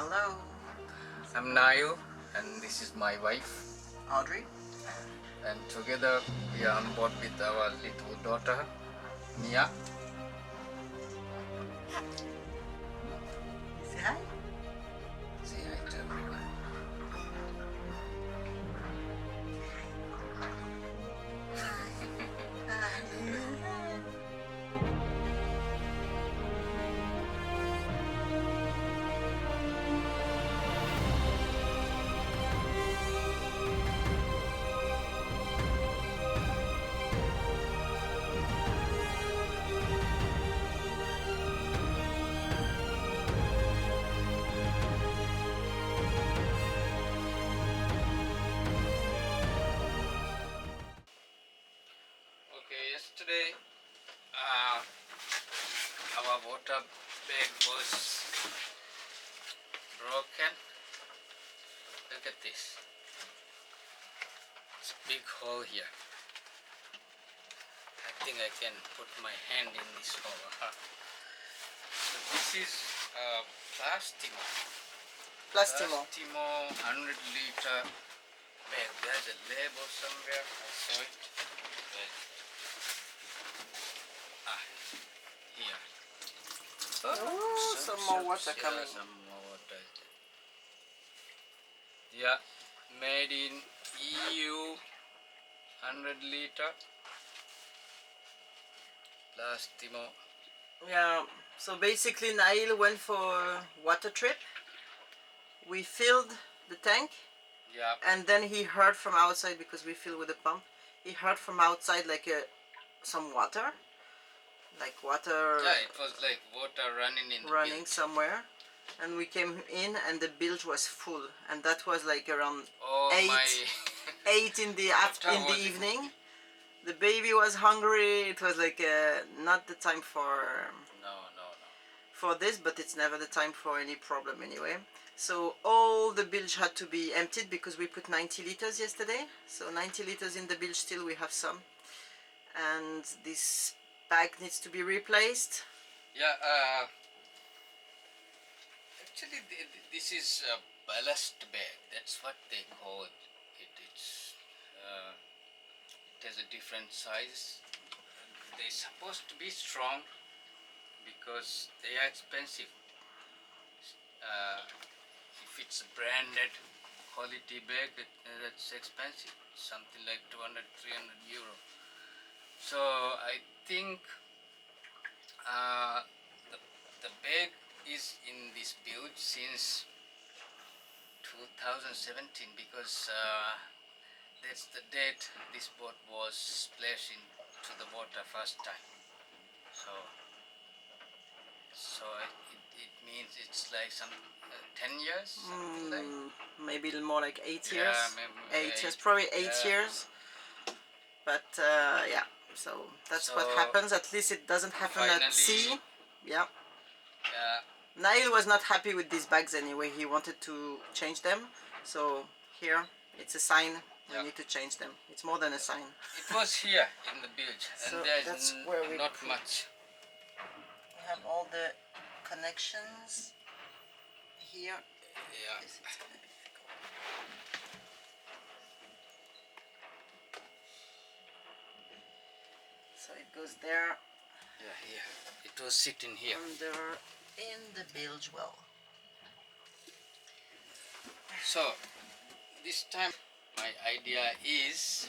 Hello. I'm Nayu and this is my wife, Audrey. and together we are on board with our little daughter, Mia. Say hi. Say hi to everyone. Okay, yesterday our water bag was broken. Look at this. It's a big hole here. I think I can put my hand in this hole. So this is Plastimo. Plastimo. Plastimo 100-liter bag. There's a label somewhere. I saw it. Here. Oh, some more water coming. Some more water. Yeah, made in EU, 100-liter. Plastimo. Yeah. So basically, Nail went for a water trip. We filled the tank, Yeah. and then he heard from outside, because we fill with a pump. He heard from outside like some water, like water. Yeah, it was like water running in the bilge. Somewhere, and we came in and the bilge was full, and that was like around Oh 8 in the evening. The baby was hungry. It was like not the time for No. this, but it's never the time for any problem anyway. So all the bilge had to be emptied because we put 90 liters yesterday. So 90 liters in the bilge, still we have some, and this bag needs to be replaced. Yeah, actually this is a ballast bag. That's what they call it. It has a different size. They're supposed to be strong because they are expensive. If it's a branded quality bag, that's expensive. Something like 200-300 euro. So I think the bag is in this build since 2017, because that's the date this boat was splashed into the water first time. So it means it's like some 10 years, something like. Maybe more like 8 Yeah, years. maybe 8 years, probably 8 years. But yeah, so that's what happens. At least it doesn't happen at sea. Yeah. Nail was not happy with these bags anyway. He wanted to change them. So here, it's a sign. We need to change them. It's more than a sign. It was here in the bilge, So and there's that's where we not much. We have all the connections here. Yeah. This is gonna be difficult. So it goes there. Yeah, here. It was sitting here. Under in the bilge well. So this time my idea is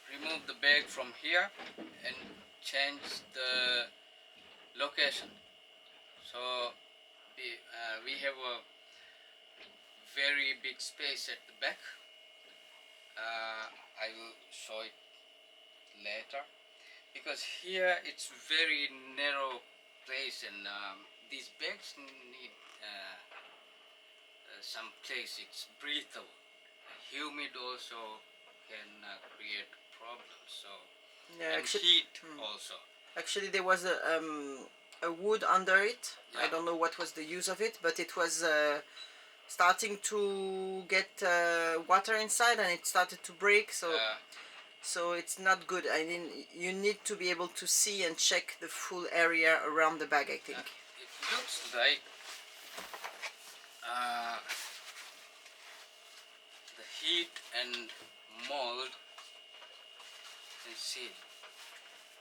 remove the bag from here and change the location. So we have a very big space at the back. I will show it later, because here it's very narrow place, and these bags need some place. It's breathable. Humid also can create problems. So Yeah, and heat also. Actually, there was a wood under it. I don't know what was the use of it, but it was starting to get water inside, and it started to break. So it's not good. I mean, you need to be able to see and check the full area around the bag, I think. It looks like the heat and mold and seal.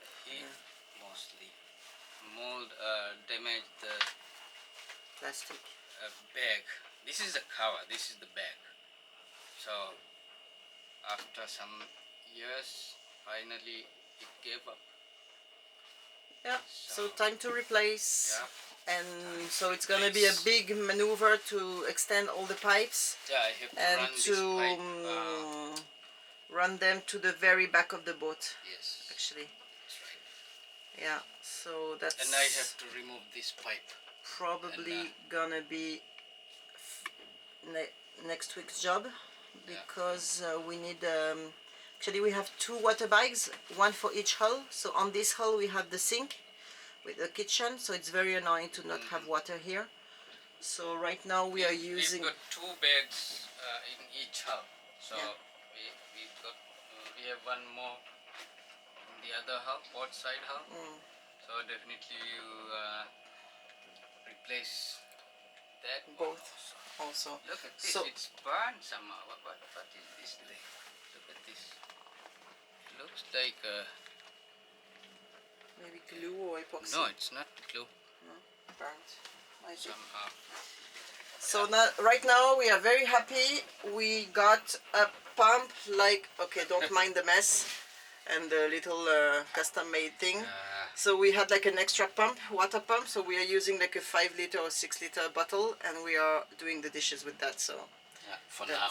The heat mostly. Mold damage the Plastic. bag. This is the cover, this is the bag. So after some years, finally it gave up. Yeah, so time to replace. Yeah. And so it's gonna be a big maneuver to extend all the pipes. Yeah, I have to and run to this pipe. Run them to the very back of the boat. Yes. Actually. That's right. Yeah, so that's. And I have to remove this pipe. Probably gonna be next week's job, because we need. Actually, we have 2 water bags, one for each hull. So on this hull we have the sink with the kitchen, so it's very annoying to not have water here. So right now we are using. We've got 2 bags in each hull. So we have one more in the other hull, port side hull. So definitely you replace that both also. Look at this, it's burned somehow. What is this thing? Look at this. It looks like maybe glue or epoxy. No, it's not glue. No, burnt. Somehow. So now, right now we are very happy. We got a pump, like, okay, don't mind the mess and the little custom made thing. So we had like an extra pump, water pump, so we are using like a 5 liter or 6 liter bottle, and we are doing the dishes with that. So for now.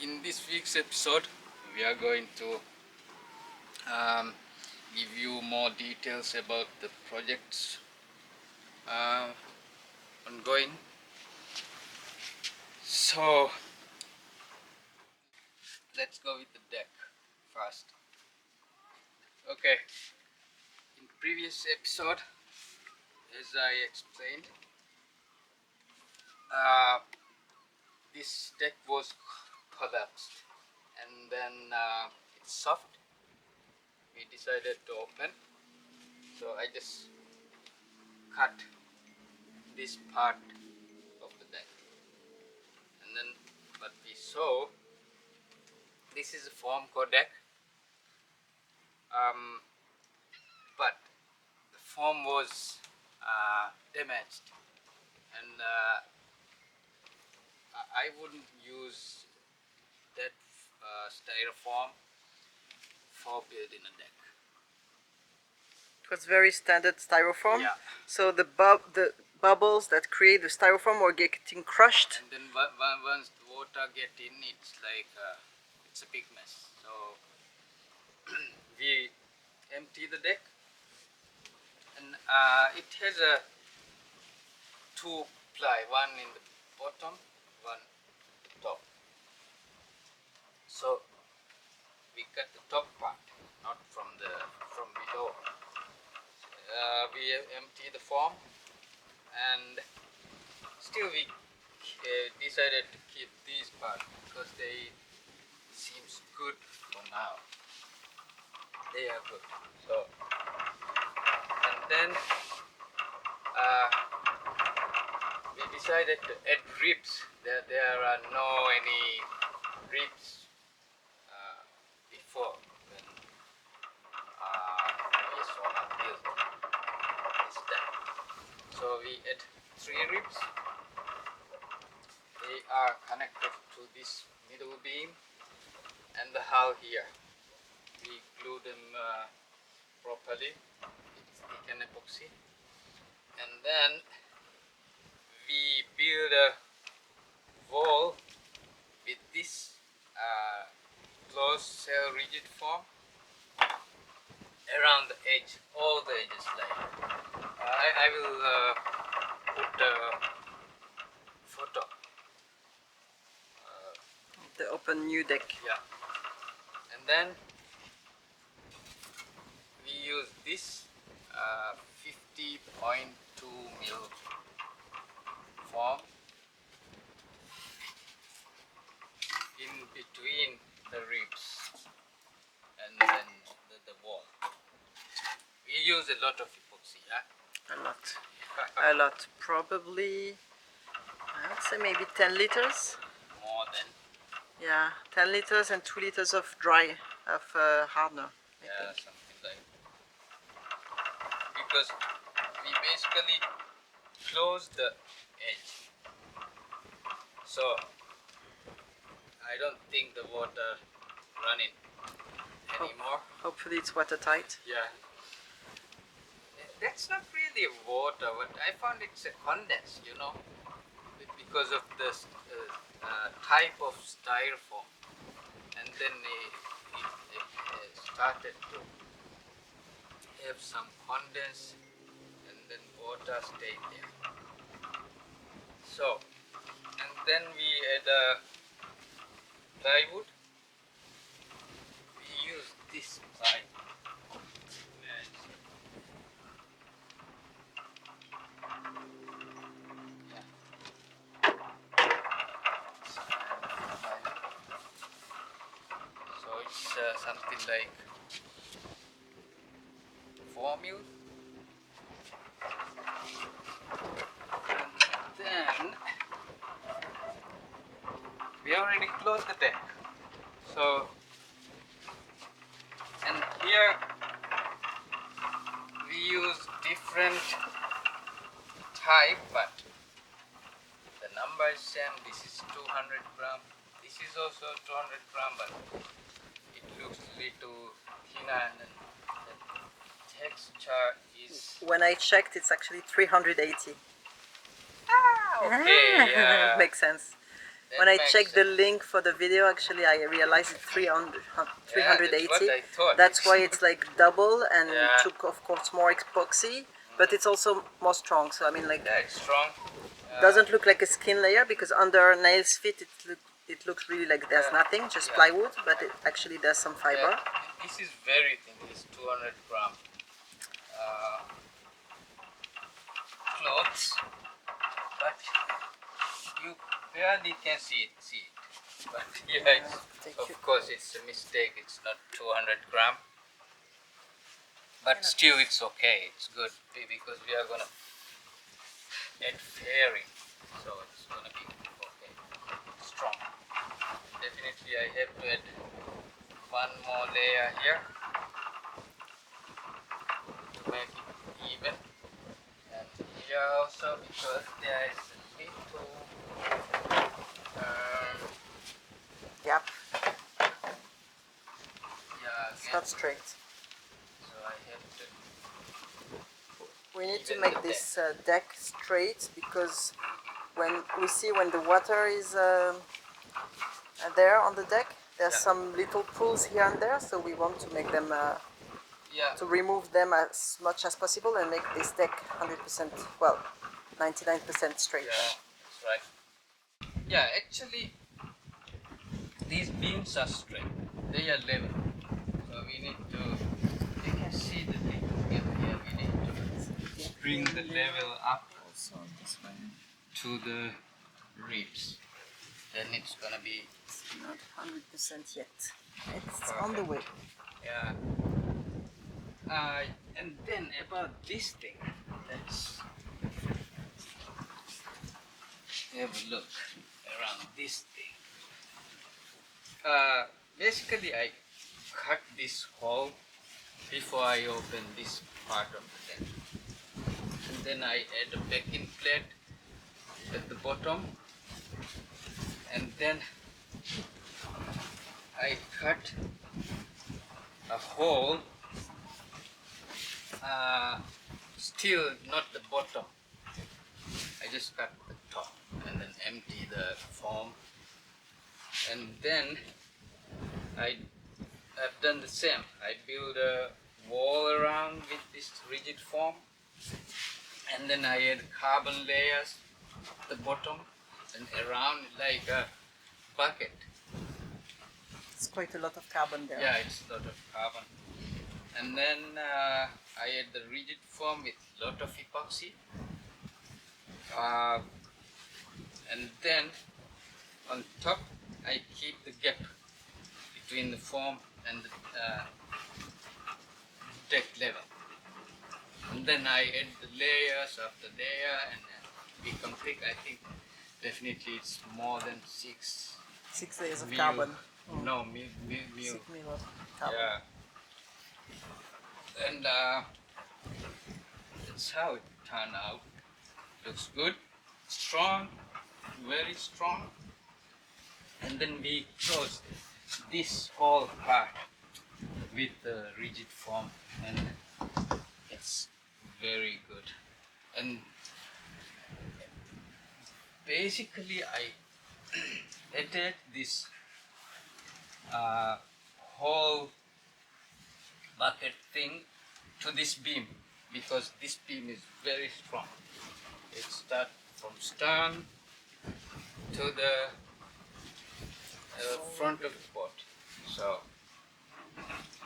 In this week's episode we are going to give you more details about the projects ongoing. So let's go with the deck first. Okay, in previous episode, as I explained, this deck was collapsed, and then it's soft. We decided to open, so I just cut this part of the deck, and then what we saw, this is a foam core deck, but the foam was damaged, and I wouldn't use that styrofoam for building a deck. it was very standard styrofoam. Yeah. So the bubbles that create the styrofoam were getting crushed. And then once the water get in, it's like it's a big mess. So we empty the deck, and it has a 2 ply, one in the bottom, one at the top. So we cut the top part, not from below. We empty the foam, and still we decided to keep these parts because they seems good for now. They are good. So, and then we decided to add ribs. There are no any ribs before when we saw a build this deck. So we add 3 ribs. They are connected to this middle beam and the hull here. We glue them properly with stick and epoxy, and then we build a wall with this closed cell rigid form around the edge, all the edges. Like I will put a photo. The open new deck. Yeah, and then we use this 50.2 mil form in between the ribs and then the wall. We use a lot of epoxy, yeah? A lot. A lot. Probably, I would So maybe 10 liters. More than. Yeah, 10 liters and 2 liters of dry, of hardener. Yeah, something like. Because we basically close the edge. So I don't think the water running anymore. Hopefully it's watertight. Yeah. That's not really water, but I found it's a condense, you know, because of this type of styrofoam. And then it started to have some condense, and then water stayed there. So, and then we add plywood. We use this side. So it's something like 4 mil. And then we already closed the deck. So, and here we use different type, but the number is same. This is 200 gram. This is also 200 gram, but it looks little thinner, and then the texture is. When I checked, it's actually 380. Okay, yeah. Makes sense. That When I makes checked the sense. link for the video, actually I realized it's 380. Yeah, that's what I thought. That's why it's like double and Yeah. took of course more epoxy, but it's also more strong. So I mean like Yeah, it's strong. doesn't look like a skin layer because under nails fit it looks really like there's Yeah. nothing, just Yeah. plywood, but it actually there's some fiber. Yeah, this is very thin. This is 200 gram clothes, but you barely can see it. But yeah, it's, of course, it's a mistake. It's not 200 gram, but still, it's okay. It's good because we are gonna add fairing, so it's gonna be okay. Strong. Definitely, I have to add one more layer here to make it even, and here also because there is a little Yep, yeah, it's not straight. so I have to. We need to Even make the this deck straight because when the water is there on the deck, there's Yeah. some little pools here and there, so we want to make them Yeah, to remove them as much as possible and make this deck 100%, well, 99% straight. yeah, that's right. Yeah, actually, these beams are straight. They are level. So we need to. You can see the thing here. We need to bring the level up Also this one. to the ribs. Then it's gonna be. It's not 100% yet. It's on the way. Yeah. And then about this thing, let's have a look around this thing. Basically, I cut this hole before I open this part of the deck. And then I add a backing plate at the bottom. And then I cut a hole, still not the bottom. I just cut the top and then empty the foam. And then I've done the same. I build a wall around with this rigid foam, and then I add carbon layers at the bottom and around like a bucket. It's quite a lot of carbon there. Yeah, it's a lot of carbon. And then I add the rigid foam with a lot of epoxy. And then on top I keep the gap between the foam and the deck level. And then I add the layers after layer and we complete. I think definitely it's more than 6 layers of mil. carbon. No, mil. 6 mil of carbon. Yeah. And that's how it turned out. Looks good, strong, very strong. And then we close this whole part with the rigid foam, and it's very good. And basically I attach this whole bucket thing to this beam because this beam is very strong. It starts from stern to the front of the boat, so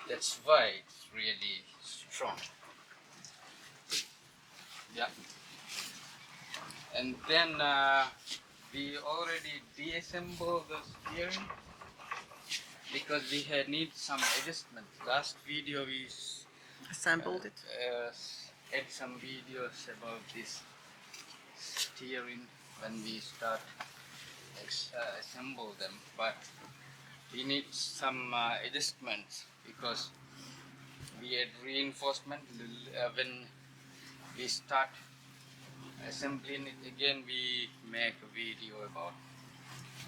that's why it's really strong. Yeah. And then we already deassembled the steering because we had need some adjustments. Last video we Assembled it. had some videos about this steering when we start assemble them, but we need some adjustments because we had reinforcement when we start assembling it again. We make a video about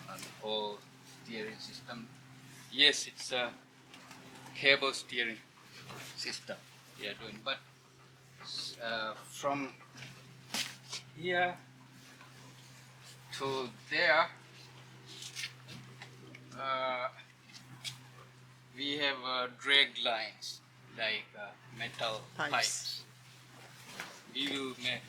the whole steering system. Yes, it's a cable steering system we are doing, but from here to there we have drag lines like metal pipes. We will make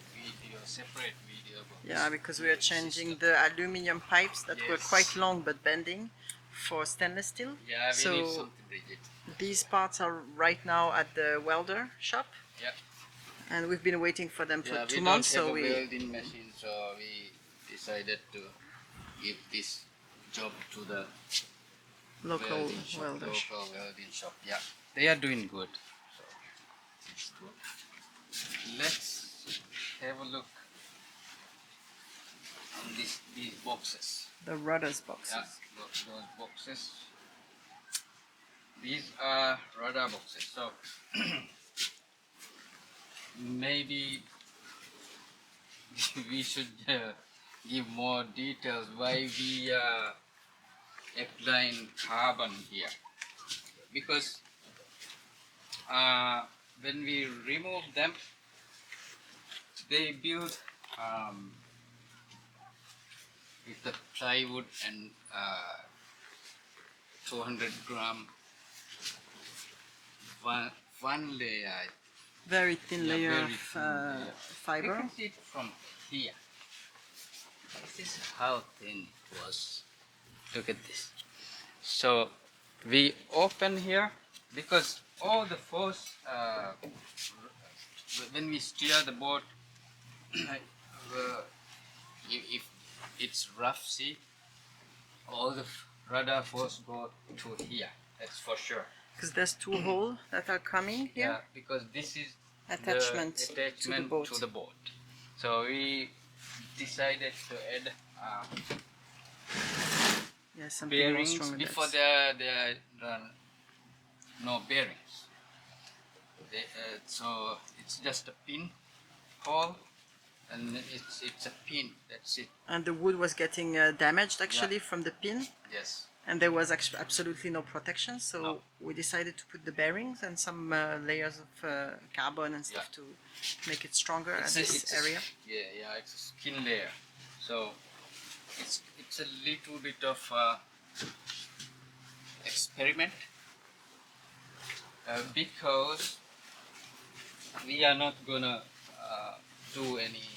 separate video about Yeah, because we are changing the aluminium pipes that were quite long but bending for stainless steel. Yeah, we need something rigid. These parts are right now at the welder shop. Yeah. And we've been waiting for them for 2 We months. don't have a welding machine, so we decided to give this job to the local welding shop. Yeah, they are doing good. So it's good. Let's have a look on these boxes. The Rudders boxes. Yeah, those boxes. These are rudder boxes. So maybe we should give more details why we are applying carbon here, because when we remove them, they build with the plywood and 200 gram one layer, very thin layer very of thin layer. fiber. You can see it from here. This is how thin it was. Look at this. So we open here because all the force when we steer the boat, if it's rough sea, all the rudder force go to here. That's for sure. Because there's 2 holes that are coming here. Yeah, because this is attachment to the boat. So we decided to add bearings. Before there are no bearings. So it's just a pin hole, and it's a pin. That's it. And the wood was getting damaged actually from the pin. Yes. And there was absolutely no protection, so we decided to put the bearings and some layers of carbon and stuff to make it stronger at this area. Yeah, it's a skin layer. So it's a little bit of experiment because we are not gonna do any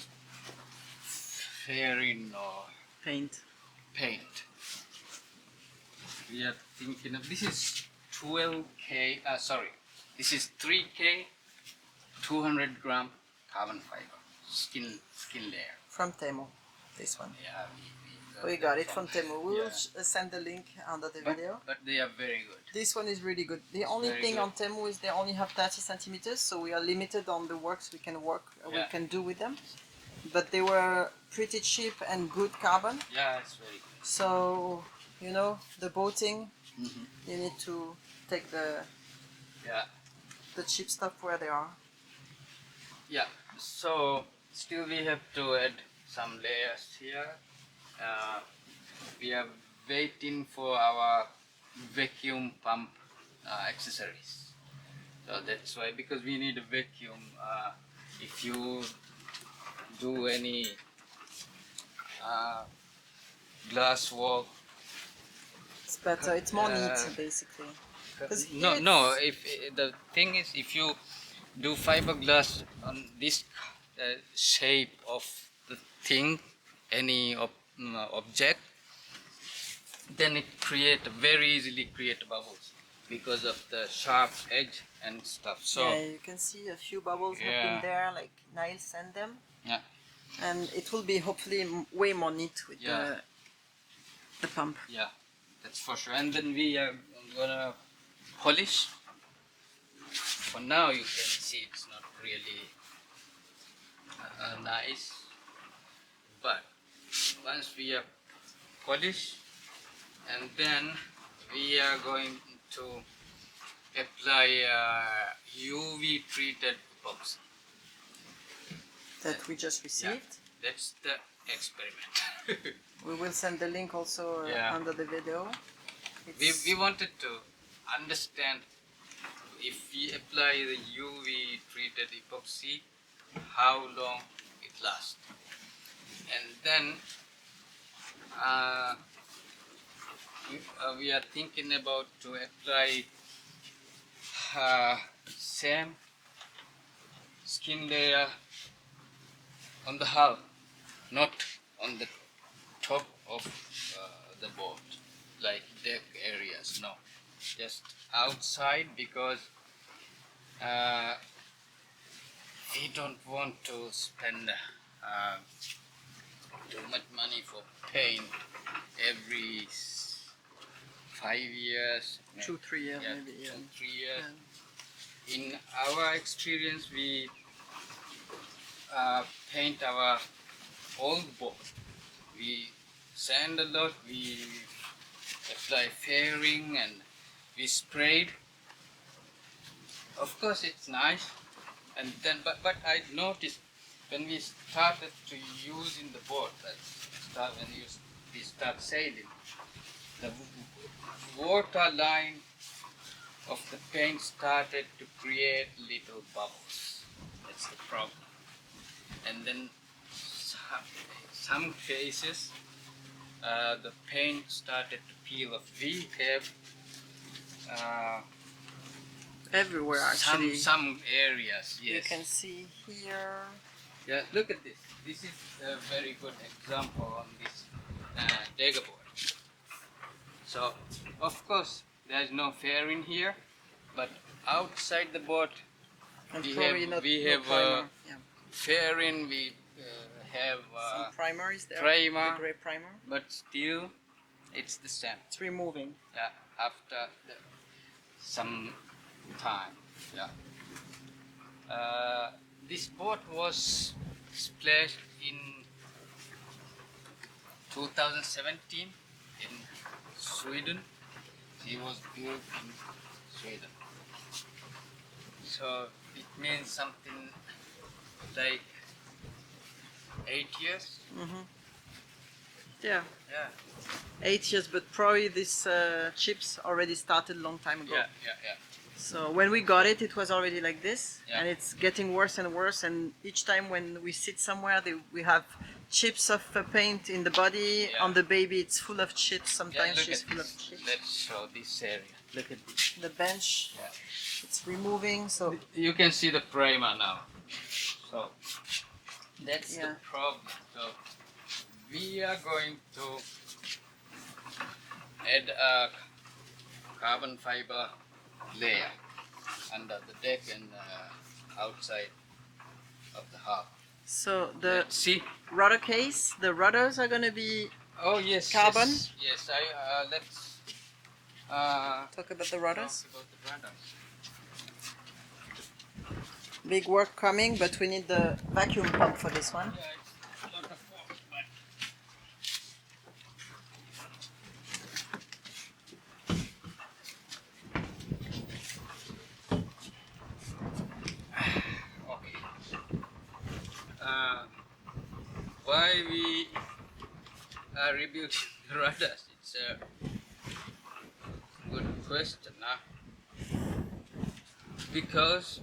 fairing or paint. We are thinking of this is 12K. This is 3K, 200 gram carbon fiber skin layer From Temu, this one. Yeah, we got it from Temu. We will send the link under the video. But they are very good. This one is really good. The only thing on Temu is they only have 30 centimeters, so we are limited on the works we can do with them. but they were pretty cheap and good carbon. Yeah, it's very good. So, you know, the boating, you need to take the cheap stuff where they are. Yeah, so still we have to add some layers here. We are waiting for our vacuum pump accessories. So that's why, because we need a vacuum. If you do any glass wall, It's better. It's more neat, basically. no. If the thing is, if you do fiberglass on this shape of the thing, any object, then it very easily create bubbles because of the sharp edge and stuff. So yeah, you can see a few bubbles have been there, like Niall sent them. Yeah. And it will be hopefully way more neat with the pump. Yeah, that's for sure. And then we are gonna polish. For now, you can see it's not really nice, but once we are polished, and then we are going to apply UV treated epoxy that we just received. That's the experiment. We will send the link also under the video. We wanted to understand if we apply the UV treated epoxy, how long it lasts. And then we are thinking about to apply same skin layer on the hull, not on the top of the boat, like deck areas, no, just outside, because we don't want to spend too much money for paint every 5 years, 2-3 years, maybe. 2-3 years. In our experience, we paint our old boat. We sand a lot, we apply fairing, and we sprayed. Of course, it's nice, and then but I noticed when we started to use in the boat, we start sailing, the water line of the paint started to create little bubbles. That's the problem. And then some cases the paint started to peel off. We have everywhere actually. Some areas, yes. You can see here. Yeah, look at this. This is a very good example on this Dagger board. So, of course, there is no fairing here, but outside the boat, we have fairing. We have some primer is there. Primer, the gray primer, but still, it's the same. It's removing. Yeah, after some time. Yeah. This boat was splashed in 2017 in Sweden. It was built in Sweden. So it means something like 8 years. Yeah. 8 years, but probably this chips already started a long time ago. Yeah. So when we got it, it was already like this, and it's getting worse and worse. And each time when we sit somewhere, we have chips of paint in the body. On the baby, it's full of chips. Sometimes she's full of chips. Let's show this area. Look at this. The bench. It's removing. So you can see the primer now. So that's the problem. So we are going to add a carbon fiber layer under the deck and outside of the hull. So the see rudder case, the rudders are going to be carbon. Yes. Let's talk about the rudders. Talk about the rudders. Big work coming, but we need the vacuum pump for this one. Yeah, why we are rebuilding the rudders? It's a good question, huh? Because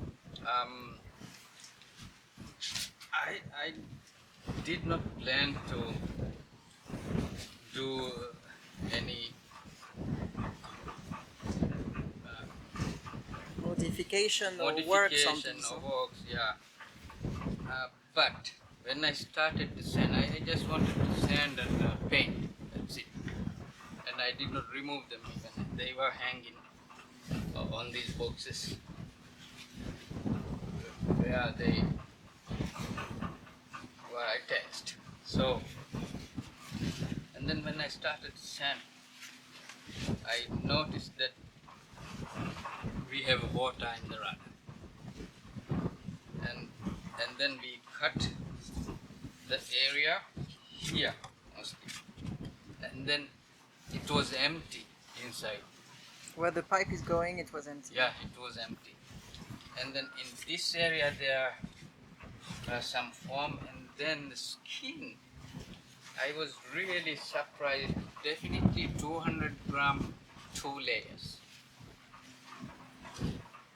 I did not plan to do any modification or works on these. Yeah. But when I started to sand, I just wanted to sand and paint. That's it. And I did not remove them even. They were hanging on these boxes where they were attached. So, and then when I started to sand, I noticed that we have water in the rudder, and then we cut the area here mostly, and then it was empty inside. Where the pipe is going, it was empty. Yeah, it was empty. And then in this area there are some foam, and then the skin. I was really surprised. Definitely 200 gram, 2 layers.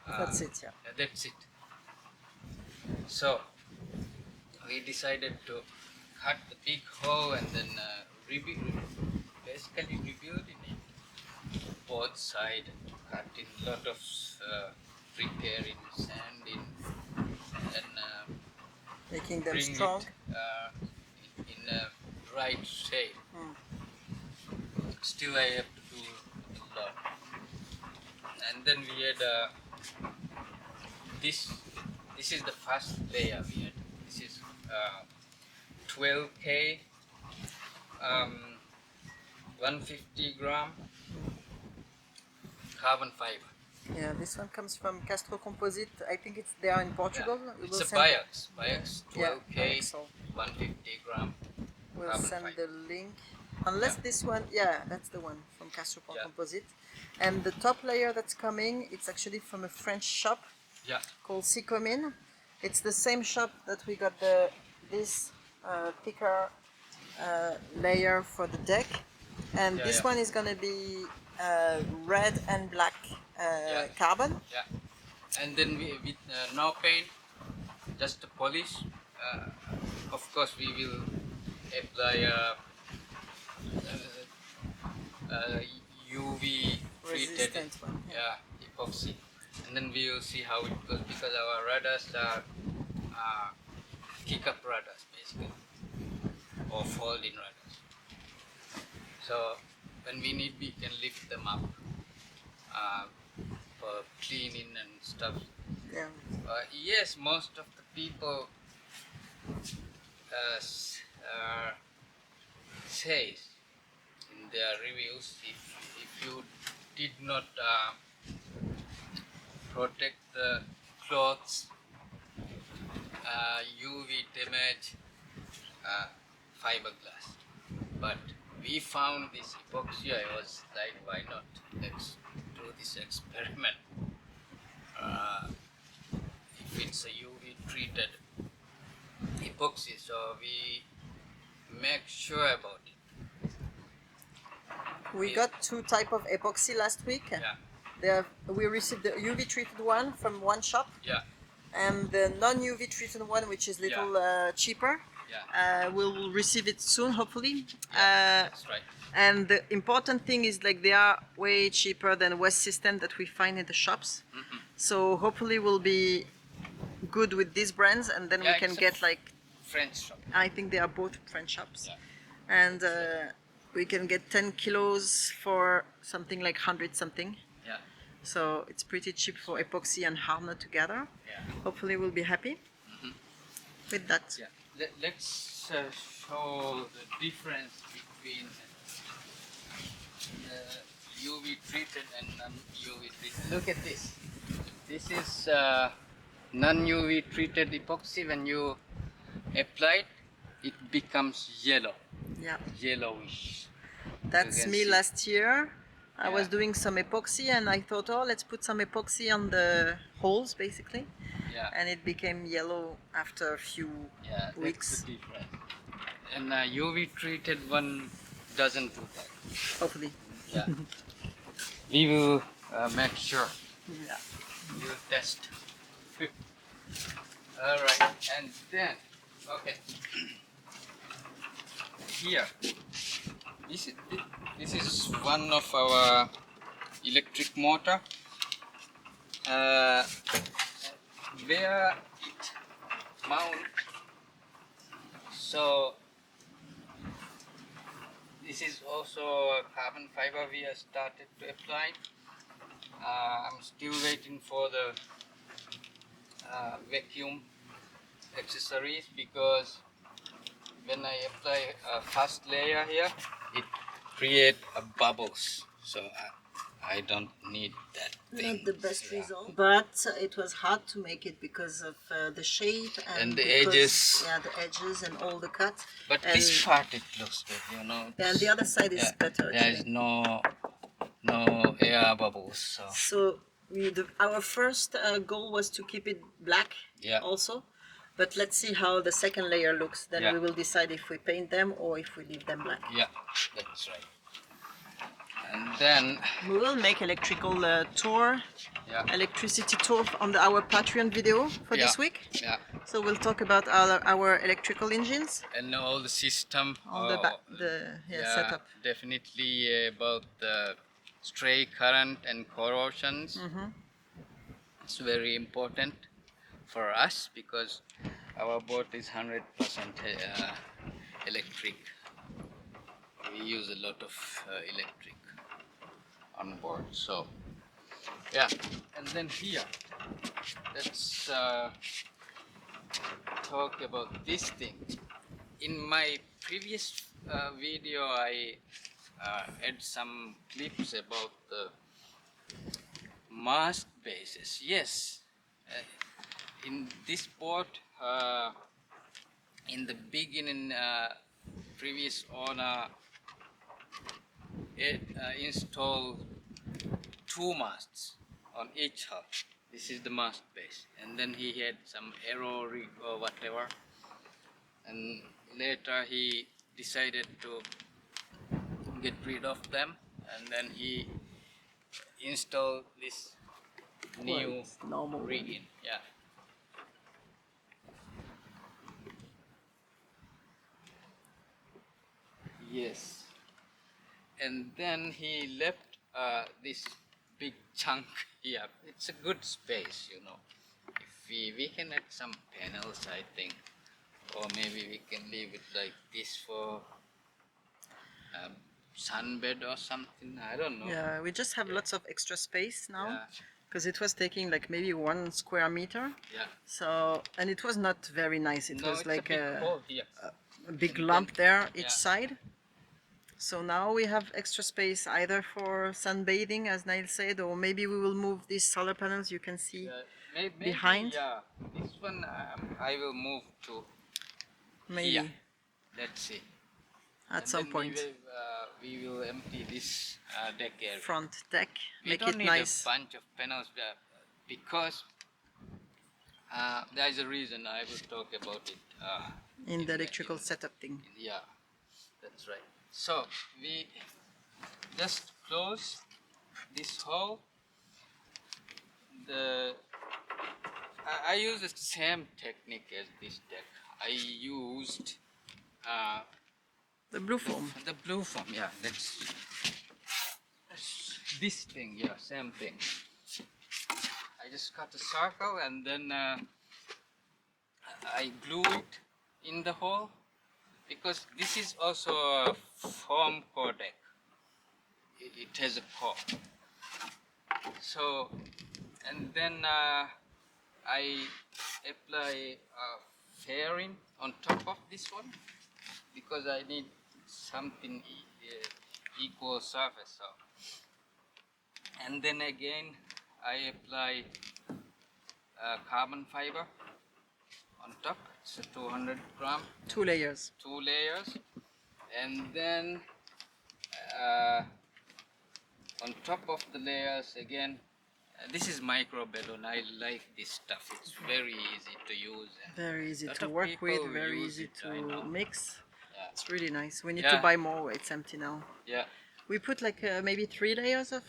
That's it, yeah. That's it. So we decided to cut the big hole and then basically rebuilding it both sides, cutting a lot of preparing, sanding, and making them bring strong. It in a right shape. Still, I have to do a lot. And then we had this is the first layer we had. This is 12K 150 gram carbon fiber. Yeah, this one comes from Composite. I think they are in Portugal. Yeah. It's a Biax 12K 150 gram. We'll send the link. Unless this one, yeah, that's the one from Composite. And the top layer that's coming, it's actually from a French shop called Sicomin. It's the same shop that we got this thicker layer for the deck. And this one is going to be red and black carbon. Yeah. And then with no paint, just a polish. Of course, we will apply UV treated epoxy, and then we will see how it goes, because our rudders are kick-up rudders basically, or folding rudders. So when we need, we can lift them up for cleaning and stuff. Yeah. Yes, most of the people says in their reviews, if you did not protect the clothes, UV damage fiberglass. But we found this epoxy. I was like, why not? Let's do this experiment. If it's a UV treated epoxy, so we make sure about it. We got 2 types of epoxy last week. We received the UV treated one from one shop, and the non-UV treated one, which is little cheaper. We'll receive it soon, hopefully. That's right. And the important thing is, like, they are way cheaper than West System that we find in the shops. So hopefully we'll be good with these brands, and then we can get like French shop. I think they are both French shops, and we can get 10 kilos for something like 100 something. So it's pretty cheap for epoxy and hardener together. Hopefully we'll be happy with that. Let's show the difference between UV treated and non-UV treated. Look at this. This is non-UV treated epoxy. When you apply it becomes yellow. Yellowish. That's me last year. I was doing some epoxy and I thought, oh, let's put some epoxy on the holes basically. And it became yellow after a few weeks. That's the difference. And UV treated one doesn't do that. Hopefully. Yeah. We will make sure. Yeah. We will test. Alright, and then, okay. Here, this is one of our electric motor. Where it mounts. So this is also a carbon fiber we have started to apply. I'm still waiting for the vacuum accessories, because when I apply a first layer here, it creates bubbles. So I don't need that thing. Not the best result, but it was hard to make it because of the shape and the because, edges. Yeah, the edges and all the cuts. But and this part it looks good, you know. And the other side is better. There is no air bubbles. So our first goal was to keep it black. Yeah. Also, but let's see how the second layer looks. Then Yeah. we will decide if we paint them or if we leave them black. Yeah, that's right. And then We will make electrical tour, yeah, electricity tour on our Patreon video for this week. Yeah. So we'll talk about our electrical engines. And all the system. All the setup. Definitely about the stray current and corrosions. It's very important for us because our boat is 100% electric. We use a lot of electric on board. So yeah, and then here, let's talk about this thing. In my previous video, I had some clips about the mast bases. Yes, in this boat, in the beginning, previous owner installed 2 masts on each hull. This is the mast base, and then he had some arrow rig or whatever, and later he decided to get rid of them, and then he installed this new rigging. Yeah. Yes. And then he left this big chunk here. It's a good space, you know. If we can add some panels, I think, or maybe we can leave it like this for sunbed or something. I don't know. Yeah, we just have lots of extra space now because it was taking like maybe 1 square meter. Yeah. So, and it was not very nice. It was like a big lump there each side. So now we have extra space either for sunbathing, as Nail said, or maybe we will move these solar panels you can see maybe, behind. Yeah, this one I will move to maybe here. Let's see. At some point. We will empty this deck area. Front deck, make it nice. We don't need a bunch of panels because there is a reason. I will talk about it in the electrical setup thing. Yeah, that's right. So we just close this hole. I use the same technique as this deck. I used the blue foam. The blue foam, yeah. That's this thing, yeah, same thing. I just cut a circle and then I glue it in the hole, because this is also a foam core deck. It has a core. So, and then I apply fairing on top of this one, because I need something equal surface. So, and then again I apply carbon fiber on top. It's a 200 gram. 2 layers. 2 layers, and then on top of the layers again. This is micro balloon. I like this stuff. It's very easy to use. And very easy to work with. Very easy to mix. Yeah. It's really nice. We need Yeah. to buy more. It's empty now. Yeah. We put like maybe 3 layers of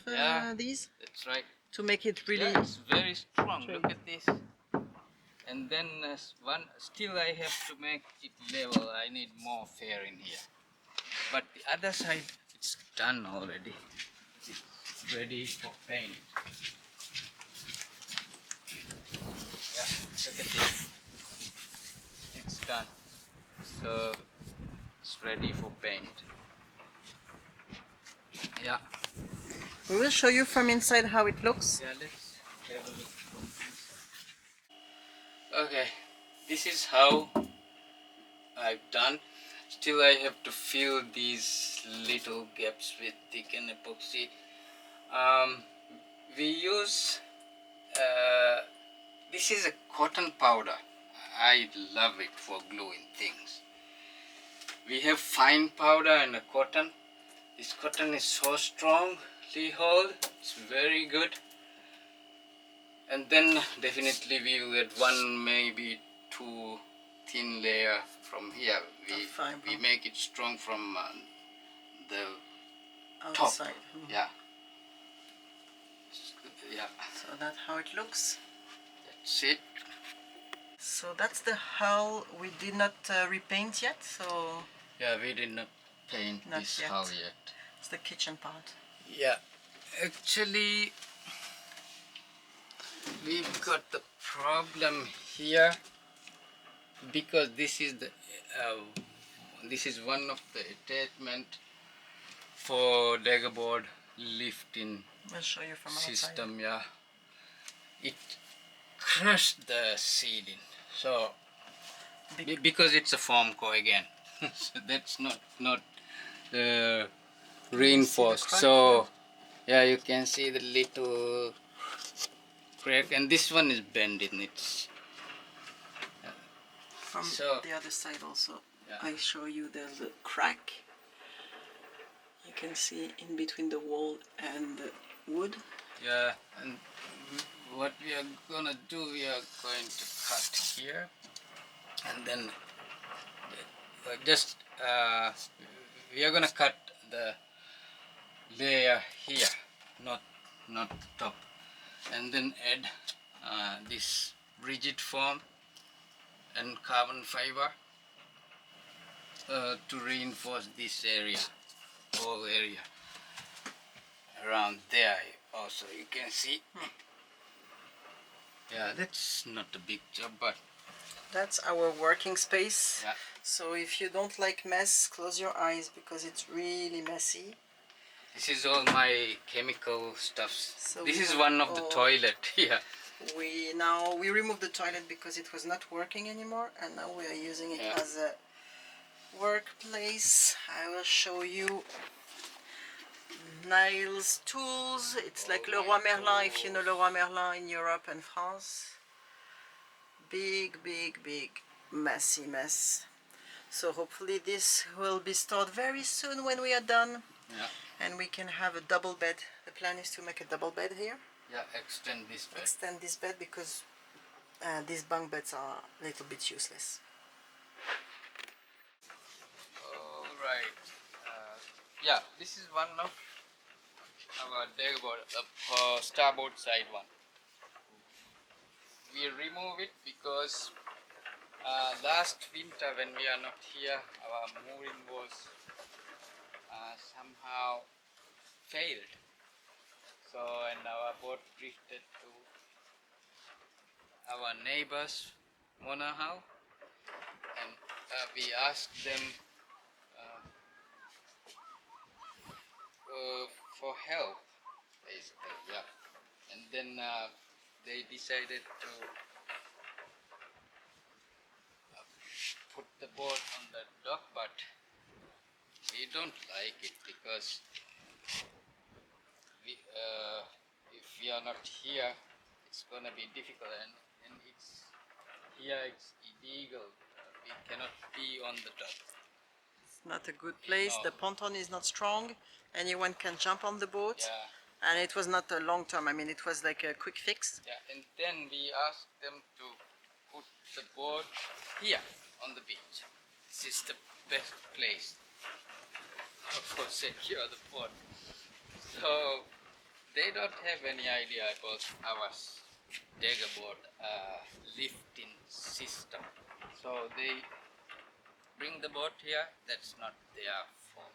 these That's right. to make it really. Yeah, it's very strong. straight. Look at this. And then still I have to make it level. I need more fair in here. But the other side, it's done already. It's ready for paint. Yeah, look at this. It's done. So it's ready for paint. Yeah. We will show you from inside how it looks. Yeah, let's have a look. Okay, this is how I've done. Still I have to fill these little gaps with thickened epoxy. We use this is a cotton powder. I love it for gluing things. We have fine powder and a cotton. This cotton is so strongly hold. It's very good. And then definitely we will add one, maybe two thin layer from here. We make it strong from the outside. top. Yeah. Yeah. So that's how it looks. That's it. So that's the hull. We did not repaint yet. So yeah, we did not paint this hull yet. It's the kitchen part. Yeah. Actually, we've got the problem here because this is the this is one of the attachment for Dagger board lifting We'll show you from system. Yeah, it crushed the ceiling. So because it's a foam core again, so that's not reinforced. So yeah, you can see the little crack, and this one is bending. It's from the other side also. Yeah. I show you there's a crack. You can see in between the wall and the wood. Yeah, and what we are gonna do, we are going to cut here, and then just we are gonna cut the layer here, not top, and then add this rigid foam and carbon fiber to reinforce this area, whole area around there. Also, you can see. Yeah, that's not a big job, but that's our working space. Yeah. So if you don't like mess, close your eyes because it's really messy. This is all my chemical stuffs. So this is one of the toilet. Yeah. We removed the toilet because it was not working anymore, and now we are using it as a workplace. I will show you Niall's tools. It's like Leroy Merlin, if you know Leroy Merlin in Europe and France. Big messy mess. So hopefully this will be stored very soon when we are done. Yeah. And we can have a double bed. The plan is to make a double bed here. Yeah, extend this bed. Extend this bed because these bunk beds are a little bit useless. Alright. Yeah, this is one of our Dagger board, starboard side one. We remove it because last winter when we are not here, our mooring was somehow failed. So, and our boat drifted to our neighbor's monohull, and we asked them for help, basically. Yeah. And then they decided to put the boat on the dock, but we don't like it because if we are not here, it's gonna be difficult, and it's here it's illegal. We cannot be on the dock. It's not a good place. The pontoon is not strong. Anyone can jump on the boat. Yeah. And it was not a long term. I mean, it was like a quick fix. Yeah, and then we asked them to put the boat here on the beach. This is the best place for secure the boat. So they don't have any idea about our Dagger board lifting system. So they bring the boat here. That's not their fault.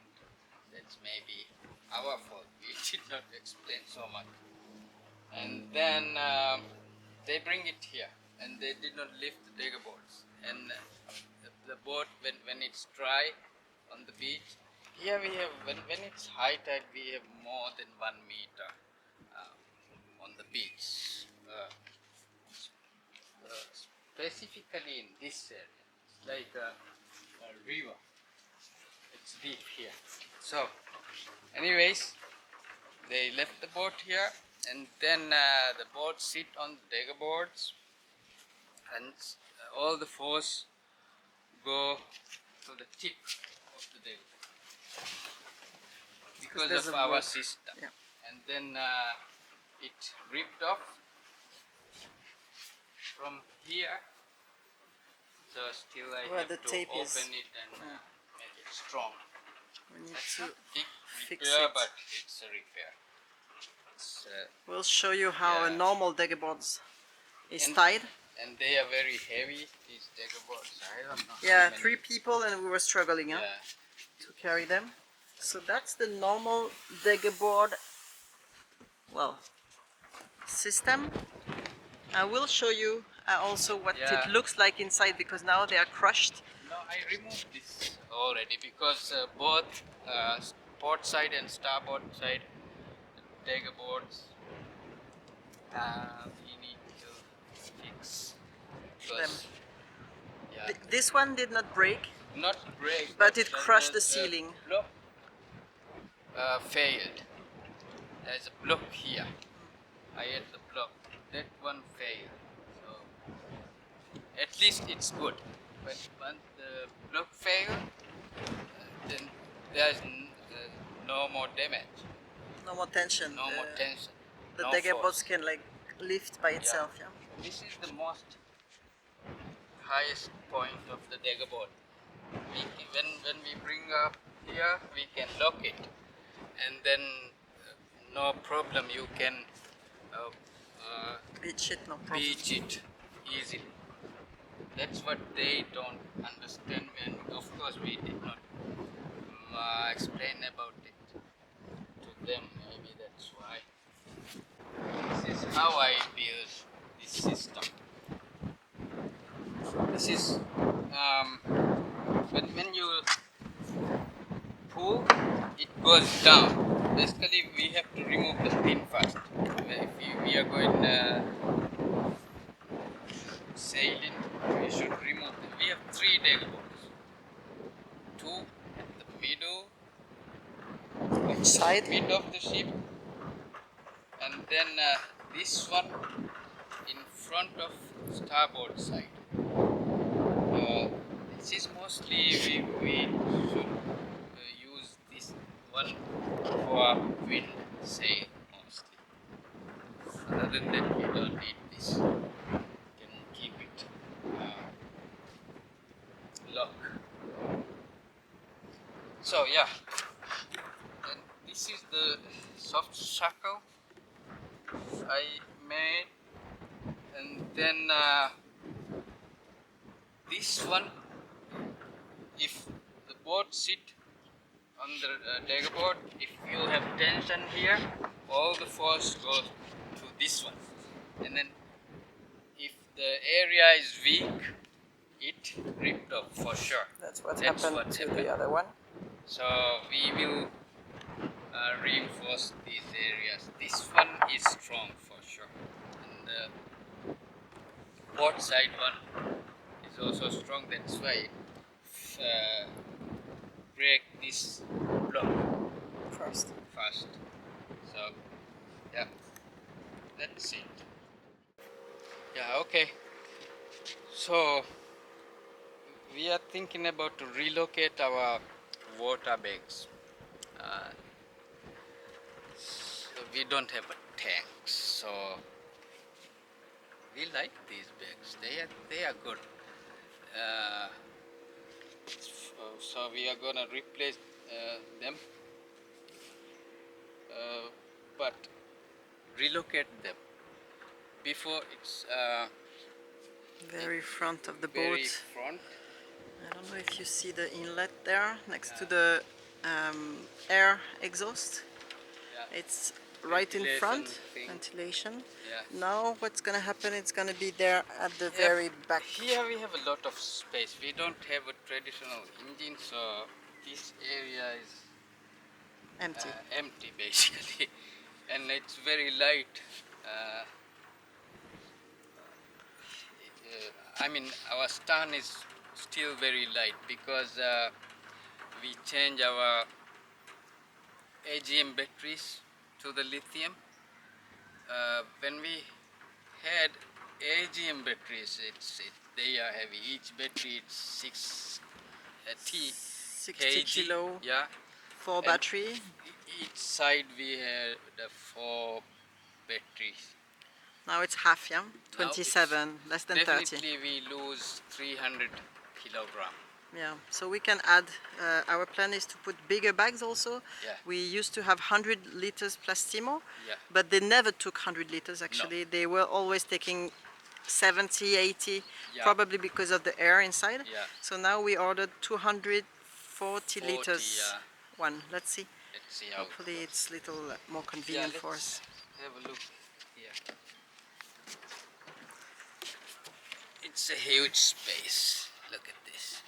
That's maybe our fault. We did not explain so much. And then they bring it here, and they did not lift the Dagger boards. And the boat, when it's dry on the beach, here we have, when it's high tide, we have more than 1 meter on the beach. Specifically in this area, it's like a river. It's deep here. So, anyways, they left the boat here, and then the boat sit on the Dagger boards, and all the force go to the tip of the Dagger because of our system. Yeah. And then it ripped off from here, so still I have to open it and make it strong. We need That's to not a big fix repair, it. but it's a repair. It's, we'll show you how a yeah. normal Dagger boards is tied. And they are very heavy, these Dagger boards. I don't know. Yeah, 3 people and we were struggling Yeah. to carry them. So that's the normal Dagger board, well, system. I will show you also what it looks like inside, because now they are crushed. No, I removed this already because both port side and starboard side Dagger boards we need to fix. Them. Yeah, This one did not break, not break, but it crushed the ceiling. Block failed. There's a block here. I had the block. That one failed. So at least it's good. But once the block failed, then there's no more damage. No more tension. No more tension. The no Dagger force. boards can like lift by itself. Yeah. This is the most highest point of the Dagger board. When we bring up here, we can lock it, and then no problem. You can Beach it, no problem. beach it easily. That's what they don't understand, and of course we did not explain about it to them. Maybe that's why. This is how I build this system. This is when you pull, it goes down. Basically, we have to remove the pin first. If we are going sailing, we should remove them. We have 3 Dagger boards. 2 at the middle, Which side? mid of the ship, and then this one in front of starboard side. This is mostly we should use this one for wind sail mostly. Other than that, we don't need this. We can keep it lock. So yeah, and this is the soft shackle I made, and then this one, if the boat sit on the Dagger board, if you have tension here, all the force goes to this one, and then if the area is weak, it ripped off for sure. That's what happened to the other one. So we will reinforce these areas. This one is strong for sure, and the port side one is also strong. That's why break this block First. So yeah, that's it. Yeah, okay. So we are thinking about to relocate our water bags. So we don't have a tank, so we like these bags. They are good. So we are gonna replace them, but relocate them before it's very front of the very boat. front. I don't know if you see the inlet there next to the air exhaust. Yeah. It's right in front, Thing. ventilation. Yeah. Now what's gonna happen, it's gonna be there at the Yeah, very back. Here we have a lot of space. We don't have a traditional engine, so this area is Empty. empty basically, and it's very light. I mean, our stern is still very light because we change our AGM batteries to the lithium. When we had AGM batteries, they are heavy. Each battery is 60 kg. kilo. Yeah. 4 battery. Each side we had the 4 batteries. Now it's half, yeah? 27, less than 30. Definitely we lose 300 kilogram. Yeah, so we can add, our plan is to put bigger bags also. Yeah. We used to have 100 liters Plastimo, Yeah. but they never took 100 liters actually. No. They were always taking 70, 80, Yeah. probably because of the air inside. Yeah. So now we ordered 240 liters Yeah. one. Let's see. Let's see how Hopefully it goes. it's a little more convenient for us. Have a look here. It's a huge space. Look at this.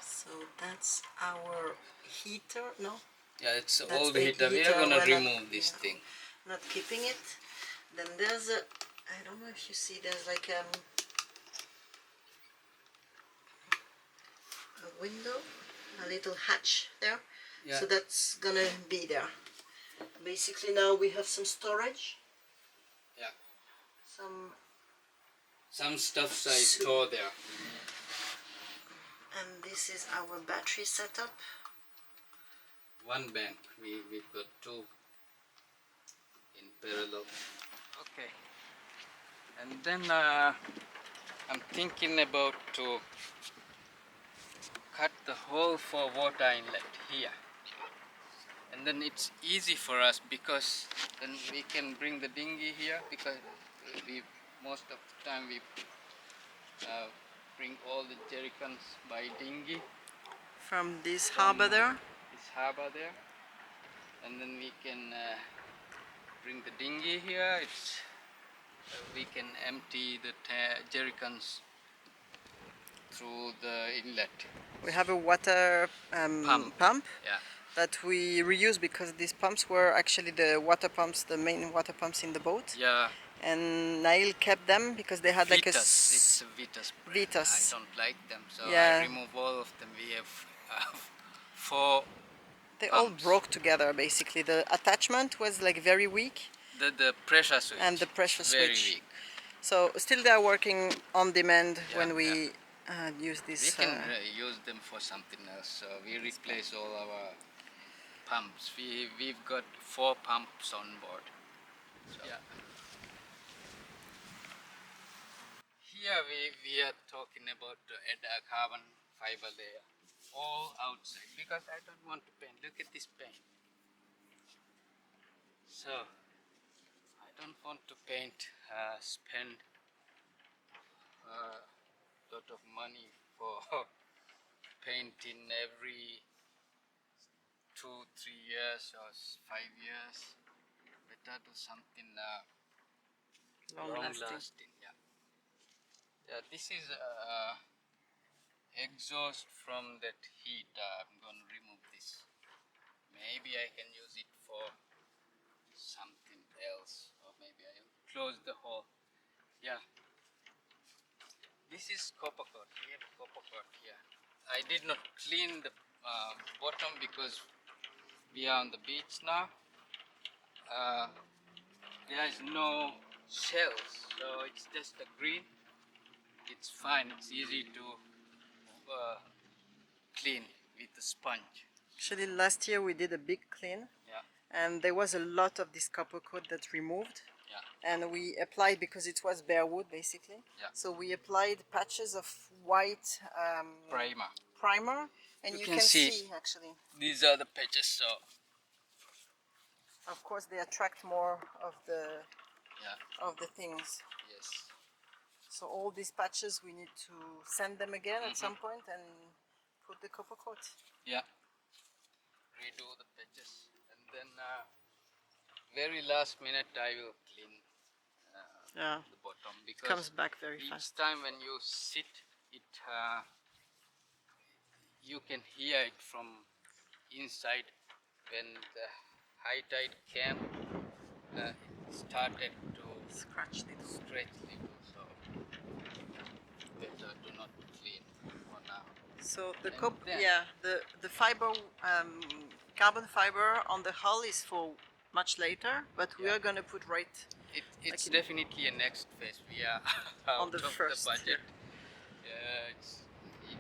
So that's our heater, no? Yeah, it's That's all the the heater. We heater. are gonna We're not- remove this yeah, thing. Not keeping it. Then there's a, I don't know if you see, there's like a window, a little hatch there. Yeah. So that's gonna be there. Basically now we have some storage. Yeah. Some stuff I store there. And this is our battery setup. One bank. We've got 2 in parallel. Okay. And then I'm thinking about to cut the hole for water inlet here. And then it's easy for us because then we can bring the dinghy here, because we most of the time we bring all the jerrycans by dinghy From this from, harbor there. This harbor there, and then we can bring the dinghy here. It's we can empty the jerrycans through the inlet. We have a water pump Yeah. that we reuse because these pumps were actually the water pumps, the main water pumps in the boat. Yeah. And Nail kept them because they had like It's a Vitas brand. Vitas. I don't like them, so Yeah. I remove all of them. We have 4 They pumps. all broke together basically. The attachment was like very weak. The pressure switch. And the pressure very switch. weak. So still they are working on demand when we Yeah. use this. We can use them for something else. So we replace all our pumps. We've got 4 pumps on board. So. Yeah. Here we are talking about to add a carbon fiber layer all outside because I don't want to paint. Look at this paint. So I don't want to paint, spend a lot of money for painting every 2-3 years or 5 years. Better do something long lasting. Yeah. Yeah, this is exhaust from that heat. I'm going to remove this. Maybe I can use it for something else, or maybe I'll close the hole. Yeah. This is copper coat. We have copper coat here. I did not clean the bottom because we are on the beach now. There is no shells, so it's just a green. It's fine. It's easy to clean with the sponge. Actually last year we did a big clean. Yeah. and there was a lot of this copper coat that removed. Yeah. And we applied, because it was bare wood basically. Yeah. So we applied patches of white primer, and you can see actually. These are the patches, so of course they attract more of the yeah. of the things. Yes. So all these patches we need to sand them again at some point and put the copper coat. Yeah. Redo the patches, and then very last minute I will clean the bottom, because it comes back very each fast. time when you sit it, you can hear it from inside. When the high tide came, it started to Scratch it. stretch little, so better do not clean for now. So the fiber, carbon fiber on the hull is for much later, but we are gonna put It's definitely a next phase. We are out on the of first the budget.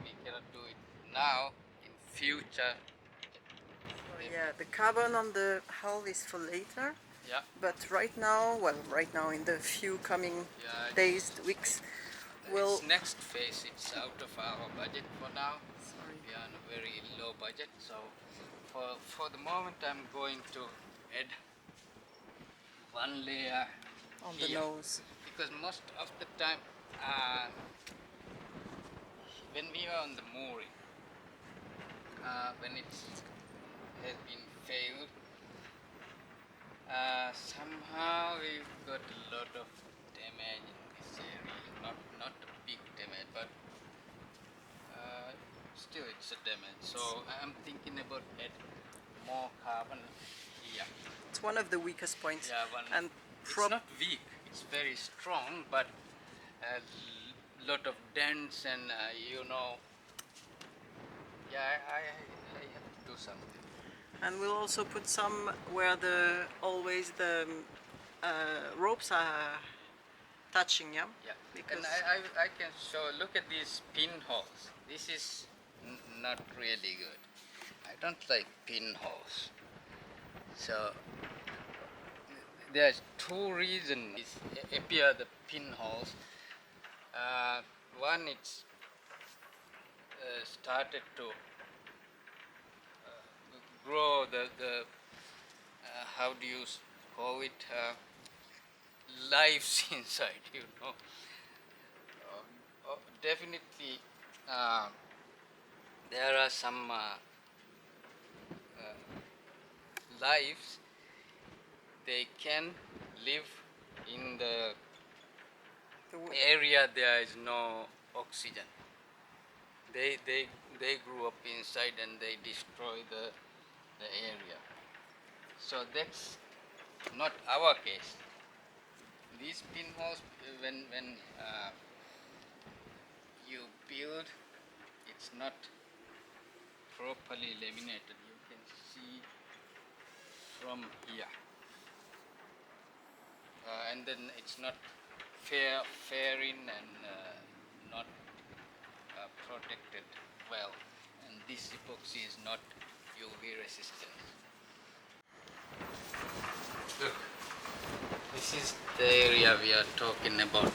We cannot do it now. In future. Yeah, the carbon on the hull is for later. Yeah. But right now, in the few coming days, weeks, it's next phase. It's out of our budget for now. Sorry. We are on a very low budget, so for the moment I'm going to add one layer on here, the nose, because most of the time when we are on the mooring, when it has been failed, somehow we've got a lot of damage in this area. Not a big damage, but still it's a damage. So I'm thinking about add more carbon here. it's one of the weakest points. Yeah, and it's not weak. It's very strong, but a lot of dents, and yeah, I have to do something. And we'll also put some where the ropes are touching, yeah? Yeah, Because and I can show, look at these pinholes. This is not really good. I don't like pinholes. So there's two reasons appear the pinholes. One, it's started to grow the how do you call it, lives inside, definitely there are some lives. They can live in the area there is no oxygen. They grew up inside and they destroy the area. So that's not our case. These pinholes, when you build, it's not properly laminated. You can see from here, and then it's not fairing and not protected well, and this epoxy is not UV resistant. Look, this is the area we are talking about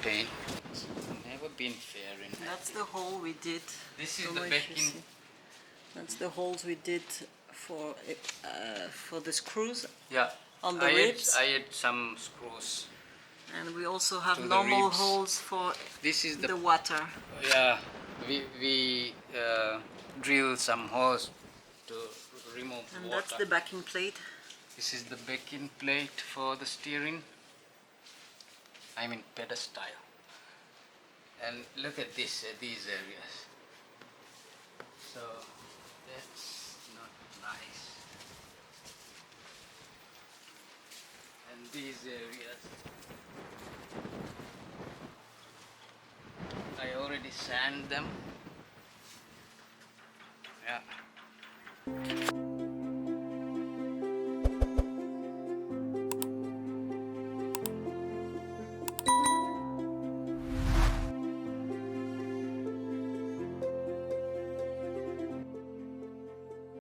paint. It's never been fairing. that's the hole we did. This is the backing. That's the holes we did for the screws. Yeah. On the ribs. I had some screws. And we also have normal holes for this is the water. Yeah, we drill some holes to remove and water. That's the backing plate. This is the backing plate for the steering. I mean pedestal. And look at this, these areas. So that's not nice. And these areas, I already sand them. Yeah.